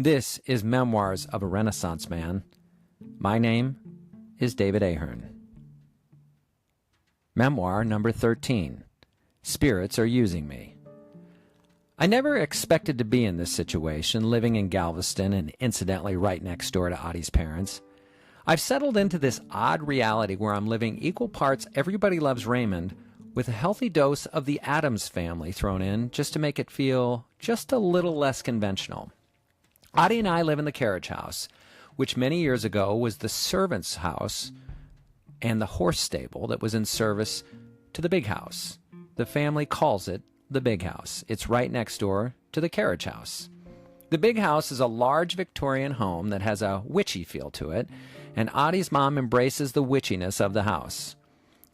This is Memoirs of a Renaissance Man. My name is David Ahearn. Memoir number 13. Spirits Are Using Me. I never expected to be in this situation, living in Galveston and incidentally right next door to Audie's parents. I've settled into this odd reality where I'm living equal parts Everybody Loves Raymond with a healthy dose of the Addams Family thrown in just to make it feel just a little less conventional. Audie and I live in the Carriage House, which many years ago was the servants' house and the horse stable that was in service to the big house. The family calls it the big house. It's right next door to the Carriage House. The big house is a large Victorian home that has a witchy feel to it, and Audie's mom embraces the witchiness of the house.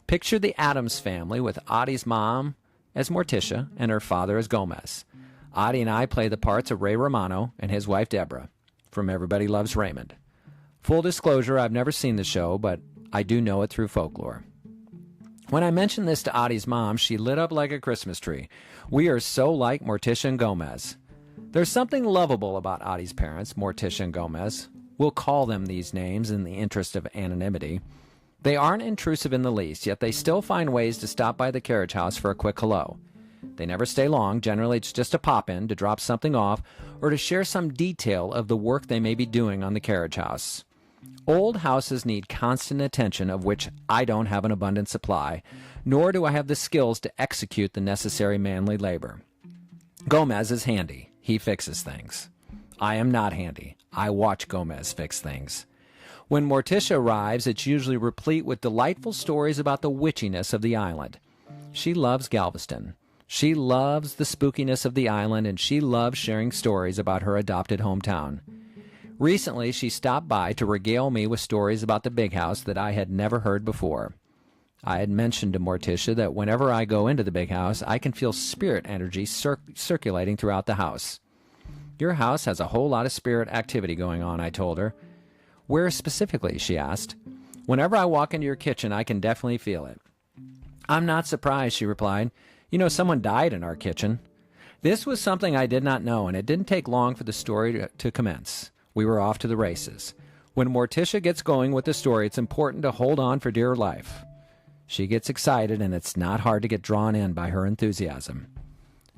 Picture the Addams Family with Audie's mom as Morticia and her father as Gomez. Audie and I play the parts of Ray Romano and his wife Deborah from Everybody Loves Raymond. Full disclosure, I've never seen the show, but I do know it through folklore. When I mentioned this to Audie's mom, she lit up like a Christmas tree. We are so like Morticia and Gomez. There's something lovable about Audie's parents, Morticia and Gomez. We'll call them these names in the interest of anonymity. They aren't intrusive in the least, yet they still find ways to stop by the Carriage House for a quick hello. They never stay long. Generally, it's just a pop-in to drop something off or to share some detail of the work they may be doing on the Carriage House. Old houses need constant attention, of which I don't have an abundant supply, nor do I have the skills to execute the necessary manly labor. Gomez is handy. He fixes things. I am not handy. I watch Gomez fix things. When Morticia arrives, it's usually replete with delightful stories about the witchiness of the island. She loves Galveston. She loves the spookiness of the island, and she loves sharing stories about her adopted hometown. Recently, she stopped by to regale me with stories about the big house that I had never heard before. I had mentioned to Morticia that whenever I go into the big house, I can feel spirit energy circulating throughout the house. Your house has a whole lot of spirit activity going on, I told her. Where specifically, she asked. Whenever I walk into your kitchen, I can definitely feel it. I'm not surprised, she replied. You know, someone died in our kitchen. This was something I did not know, and it didn't take long for the story to commence. We were off to the races. When Morticia gets going with the story, it's important to hold on for dear life. She gets excited, and it's not hard to get drawn in by her enthusiasm.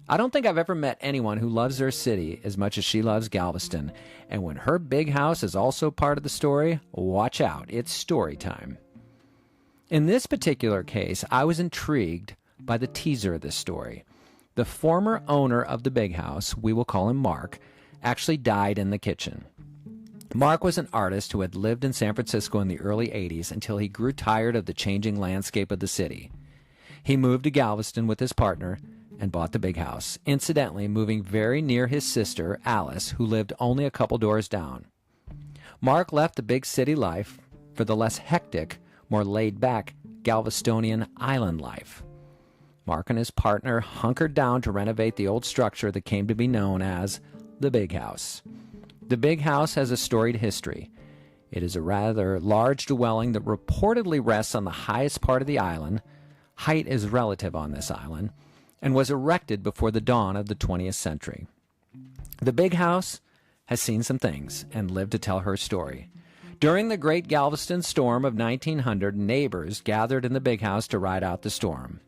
I don't think I've ever met anyone who loves their city as much as she loves Galveston, and when her big house is also part of the story, watch out, it's story time. In this particular case, I was intrigued by the teaser of this story. The former owner of the big house, we will call him Mark, actually died in the kitchen. Mark was an artist who had lived in San Francisco in the early 80s until he grew tired of the changing landscape of the city. He moved to Galveston with his partner and bought the big house, incidentally moving very near his sister, Alice, who lived only a couple doors down. Mark left the big city life for the less hectic, more laid-back Galvestonian island life. Mark and his partner hunkered down to renovate the old structure that came to be known as the big house. The big house has a storied history. It is a rather large dwelling that reportedly rests on the highest part of the island. Height is relative on this island, and was erected before the dawn of the 20th century. The big house has seen some things and lived to tell her story. During the Great Galveston Storm of 1900, neighbors gathered in the big house to ride out the storm.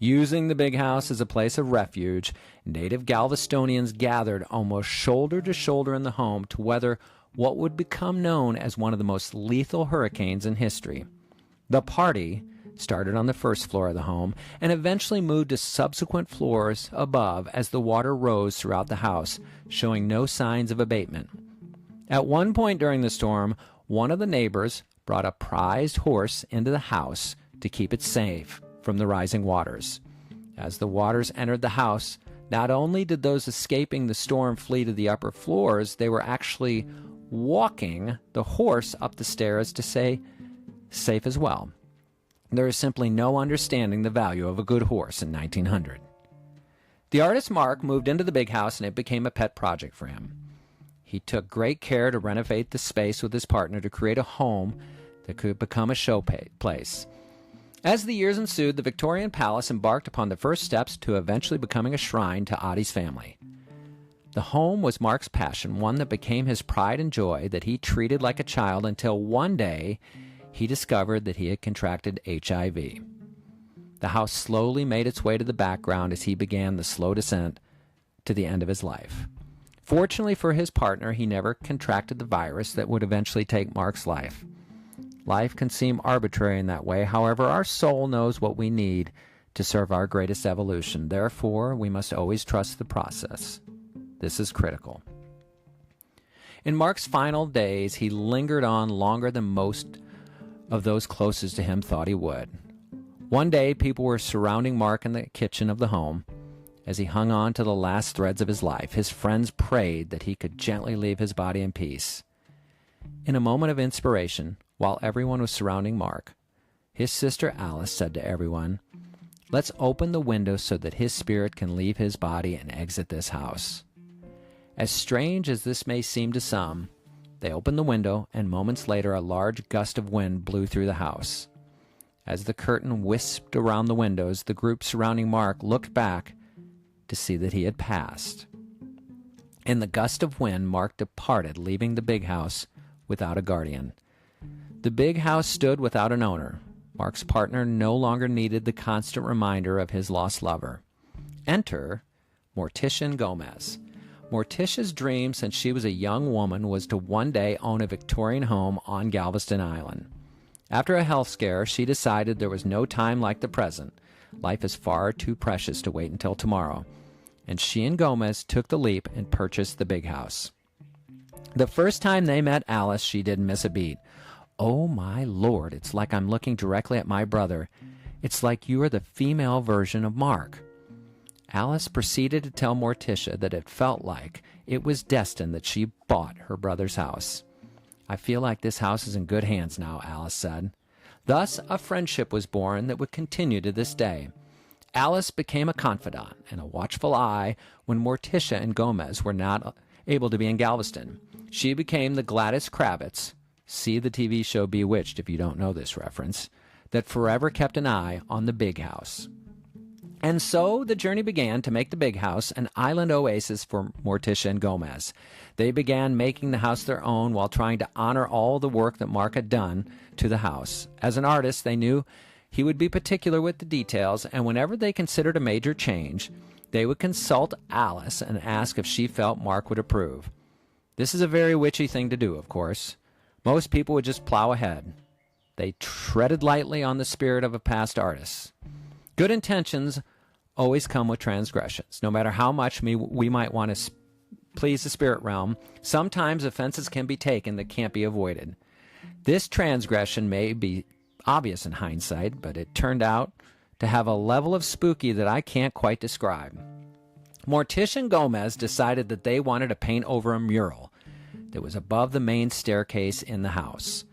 Using the big house as a place of refuge, native Galvestonians gathered almost shoulder to shoulder in the home to weather what would become known as one of the most lethal hurricanes in history. The party started on the first floor of the home and eventually moved to subsequent floors above as the water rose throughout the house, showing no signs of abatement. At one point during the storm, one of the neighbors brought a prized horse into the house to keep it safe from the rising waters. As the waters entered the house, not only did those escaping the storm flee to the upper floors, they were actually walking the horse up the stairs to say, safe as well. There is simply no understanding the value of a good horse in 1900. The artist Mark moved into the big house and it became a pet project for him. He took great care to renovate the space with his partner to create a home that could become a showplace. As the years ensued, the Victorian palace embarked upon the first steps to eventually becoming a shrine to Audie's family. The home was Mark's passion, one that became his pride and joy, that he treated like a child until one day he discovered that he had contracted HIV. The house slowly made its way to the background as he began the slow descent to the end of his life. Fortunately for his partner, he never contracted the virus that would eventually take Mark's life. Life can seem arbitrary in that way. However, our soul knows what we need to serve our greatest evolution. Therefore, we must always trust the process. This is critical. In Mark's final days, he lingered on longer than most of those closest to him thought he would. One day, people were surrounding Mark in the kitchen of the home. As he hung on to the last threads of his life, his friends prayed that he could gently leave his body in peace. In a moment of inspiration, while everyone was surrounding Mark, his sister Alice said to everyone, "Let's open the window so that his spirit can leave his body and exit this house." As strange as this may seem to some, they opened the window, and moments later a large gust of wind blew through the house. As the curtain wisped around the windows, the group surrounding Mark looked back to see that he had passed. In the gust of wind, Mark departed, leaving the big house without a guardian. The big house stood without an owner. Mark's partner no longer needed the constant reminder of his lost lover. Enter Morticia Gomez. Morticia's dream since she was a young woman was to one day own a Victorian home on Galveston Island. After a health scare, she decided there was no time like the present. Life is far too precious to wait until tomorrow. And she and Gomez took the leap and purchased the big house. The first time they met Alice, she didn't miss a beat. "Oh my Lord, it's like I'm looking directly at my brother. It's like you are the female version of Mark." Alice proceeded to tell Morticia that it felt like it was destined that she bought her brother's house. "I feel like this house is in good hands now," Alice said. Thus, a friendship was born that would continue to this day. Alice became a confidant and a watchful eye when Morticia and Gomez were not able to be in Galveston. She became the Gladys Kravitz, see the TV show Bewitched if you don't know this reference, that forever kept an eye on the big house. And so the journey began to make the big house an island oasis for Morticia and Gomez. They began making the house their own while trying to honor all the work that Mark had done to the house. As an artist, they knew he would be particular with the details, and whenever they considered a major change, they would consult Alice and ask if she felt Mark would approve. This is a very witchy thing to do, of course. Most people would just plow ahead. They treaded lightly on the spirit of a past artist. Good intentions always come with transgressions. No matter how much we might want to please the spirit realm, sometimes offenses can be taken that can't be avoided. This transgression may be obvious in hindsight, but it turned out to have a level of spooky that I can't quite describe. Morticia and Gomez decided that they wanted to paint over a mural that was above the main staircase in the house.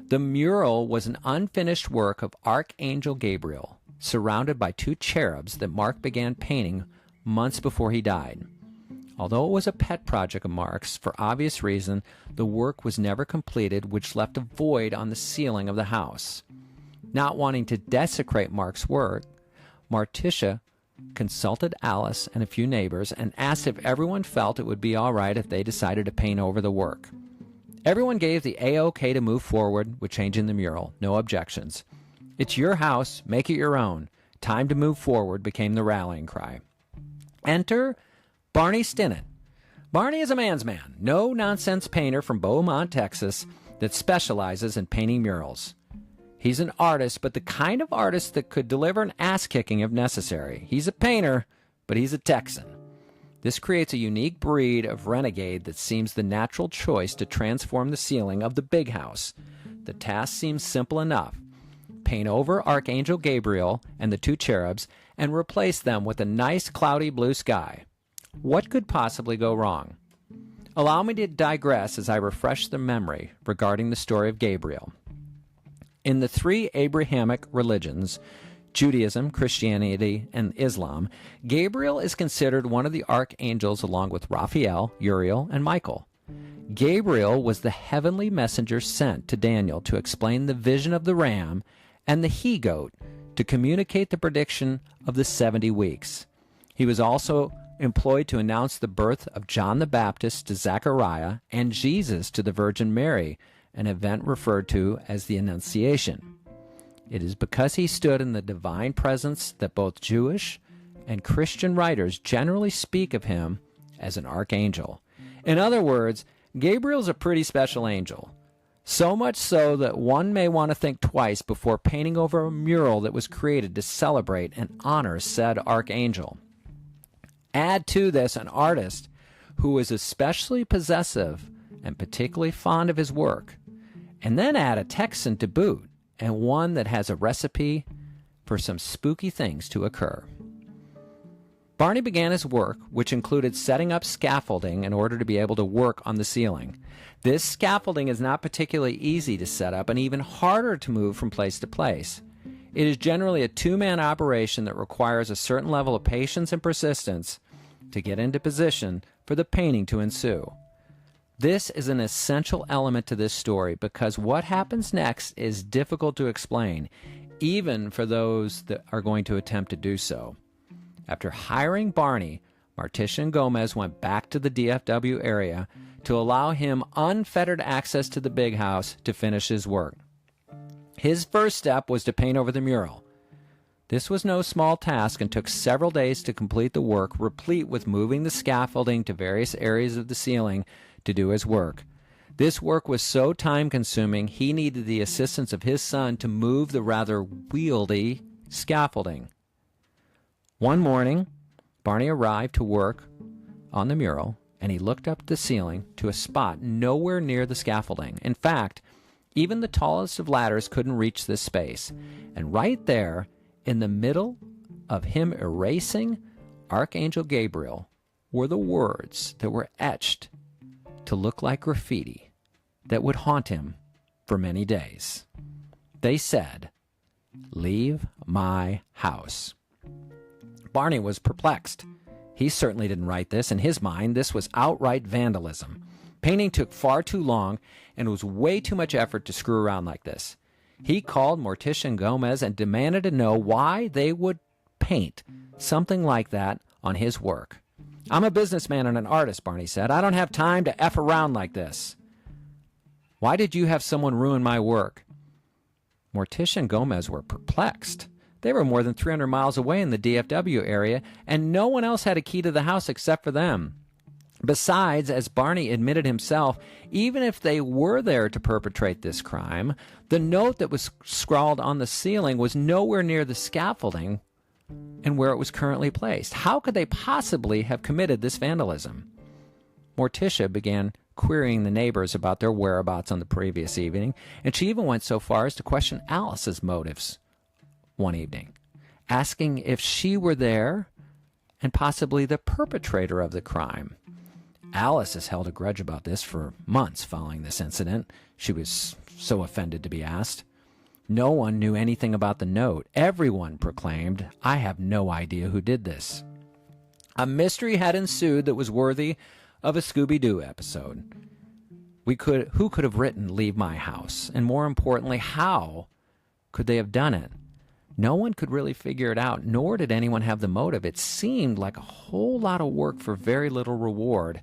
The mural was an unfinished work of Archangel Gabriel, surrounded by two cherubs that Mark began painting months before he died. Although it was a pet project of Mark's, for obvious reason, the work was never completed, which left a void on the ceiling of the house. Not wanting to desecrate Mark's work, Morticia consulted Alice and a few neighbors and asked if everyone felt it would be all right if they decided to paint over the work. Everyone gave the A-OK to move forward with changing the mural. No objections. "It's your house, make it your own. Time to move forward" became the rallying cry. Enter Barney Stinnett. Barney is a man's man, no-nonsense painter from Beaumont, Texas, that specializes in painting murals. He's an artist, but the kind of artist that could deliver an ass-kicking if necessary. He's a painter, but he's a Texan. This creates a unique breed of renegade that seems the natural choice to transform the ceiling of the big house. The task seems simple enough. Paint over Archangel Gabriel and the two cherubs and replace them with a nice cloudy blue sky. What could possibly go wrong? Allow me to digress as I refresh the memory regarding the story of Gabriel. In the three Abrahamic religions, Judaism, Christianity, and Islam, Gabriel is considered one of the archangels along with Raphael, Uriel, and Michael. Gabriel was the heavenly messenger sent to Daniel to explain the vision of the ram and the he-goat to communicate the prediction of the 70 weeks. He was also employed to announce the birth of John the Baptist to Zechariah and Jesus to the Virgin Mary, an event referred to as the Annunciation. It is because he stood in the divine presence that both Jewish and Christian writers generally speak of him as an archangel. In other words, Gabriel's a pretty special angel. So much so that one may want to think twice before painting over a mural that was created to celebrate and honor said archangel. Add to this an artist who is especially possessive and particularly fond of his work, and then add a Texan to boot, and one that has a recipe for some spooky things to occur. Barney began his work, which included setting up scaffolding in order to be able to work on the ceiling. This scaffolding is not particularly easy to set up and even harder to move from place to place. It is generally a two-man operation that requires a certain level of patience and persistence to get into position for the painting to ensue. This is an essential element to this story because what happens next is difficult to explain, even for those that are going to attempt to do so. After hiring Barney, Mortician Gomez went back to the DFW area to allow him unfettered access to the big house to finish his work. His first step was to paint over the mural. This was no small task and took several days to complete the work, replete with moving the scaffolding to various areas of the ceiling to do his work. This work was so time-consuming, he needed the assistance of his son to move the rather wieldy scaffolding. One morning, Barney arrived to work on the mural, and he looked up the ceiling to a spot nowhere near the scaffolding. In fact, even the tallest of ladders couldn't reach this space. And right there, in the middle of him erasing Archangel Gabriel, were the words that were etched to look like graffiti that would haunt him for many days. They said, "Leave my house." Barney was perplexed. He certainly didn't write this. In his mind, this was outright vandalism. Painting took far too long, and it was way too much effort to screw around like this. He called Mortician Gomez and demanded to know why they would paint something like that on his work. "I'm a businessman and an artist," Barney said. "I don't have time to F around like this." "Why did you have someone ruin my work?" Mortician Gomez were perplexed. They were more than 300 miles away in the DFW area, and no one else had a key to the house except for them. Besides, as Barney admitted himself, even if they were there to perpetrate this crime, the note that was scrawled on the ceiling was nowhere near the scaffolding and where it was currently placed. How could they possibly have committed this vandalism? Morticia began querying the neighbors about their whereabouts on the previous evening, and she even went so far as to question Alice's motives one evening, asking if she were there and possibly the perpetrator of the crime. Alice has held a grudge about this for months following this incident. She was so offended to be asked. No one knew anything about the note. Everyone proclaimed, "I have no idea who did this." A mystery had ensued that was worthy of a Scooby-Doo episode. Who could have written "Leave my house"? And more importantly, how could they have done it? No one could really figure it out, nor did anyone have the motive. It seemed like a whole lot of work for very little reward.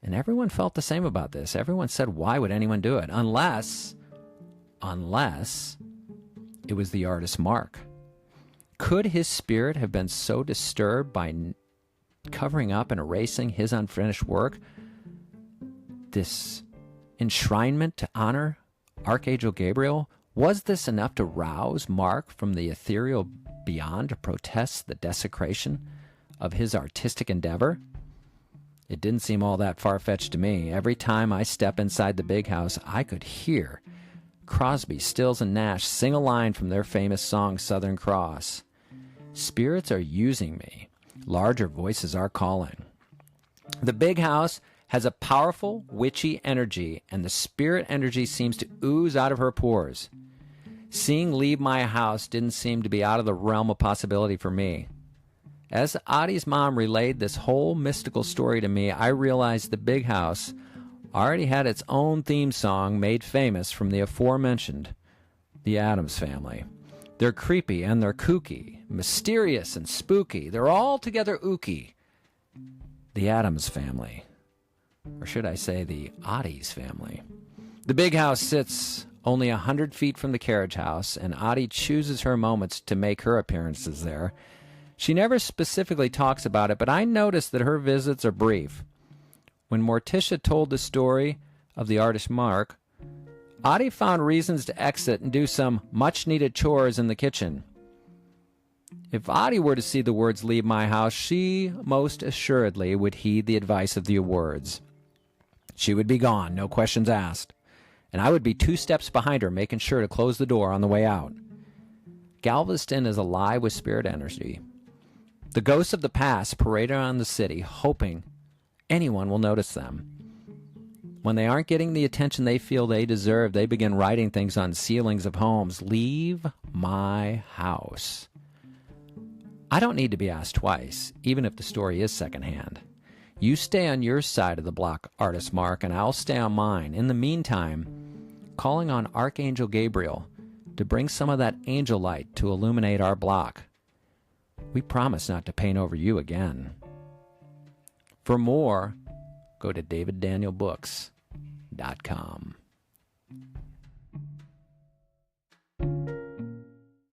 And everyone felt the same about this. Everyone said, why would anyone do it? Unless it was the artist's mark. Could his spirit have been so disturbed by covering up and erasing his unfinished work, this enshrinement to honor Archangel Gabriel? Was this enough to rouse Mark from the ethereal beyond to protest the desecration of his artistic endeavor? It didn't seem all that far-fetched to me. Every time I step inside the big house, I could hear Crosby, Stills, and Nash sing a line from their famous song, Southern Cross. Spirits are using me. Larger voices are calling. The big house has a powerful, witchy energy, and the spirit energy seems to ooze out of her pores. Seeing "Leave my house" didn't seem to be out of the realm of possibility for me. As Audie's mom relayed this whole mystical story to me, I realized the big house already had its own theme song made famous from the aforementioned, the Addams Family. They're creepy and they're kooky, mysterious and spooky. They're all together ooky. the Addams Family. Or should I say the Addams Family. The big house sits only 100 feet from the Carriage House, and Addie chooses her moments to make her appearances there. She never specifically talks about it, but I noticed that her visits are brief. When Morticia told the story of the artist Mark, Addie found reasons to exit and do some much-needed chores in the kitchen. If Addie were to see the words "leave my house," she most assuredly would heed the advice of the words. She would be gone, no questions asked, and I would be 2 steps behind her, making sure to close the door on the way out. Galveston is alive with spirit energy. The ghosts of the past parade around the city, hoping anyone will notice them. When they aren't getting the attention they feel they deserve, they begin writing things on ceilings of homes. Leave my house. I don't need to be asked twice, even if the story is secondhand. You stay on your side of the block, artist Mark, and I'll stay on mine. In the meantime, calling on Archangel Gabriel to bring some of that angel light to illuminate our block. We promise not to paint over you again. For more, go to daviddanielbooks.com.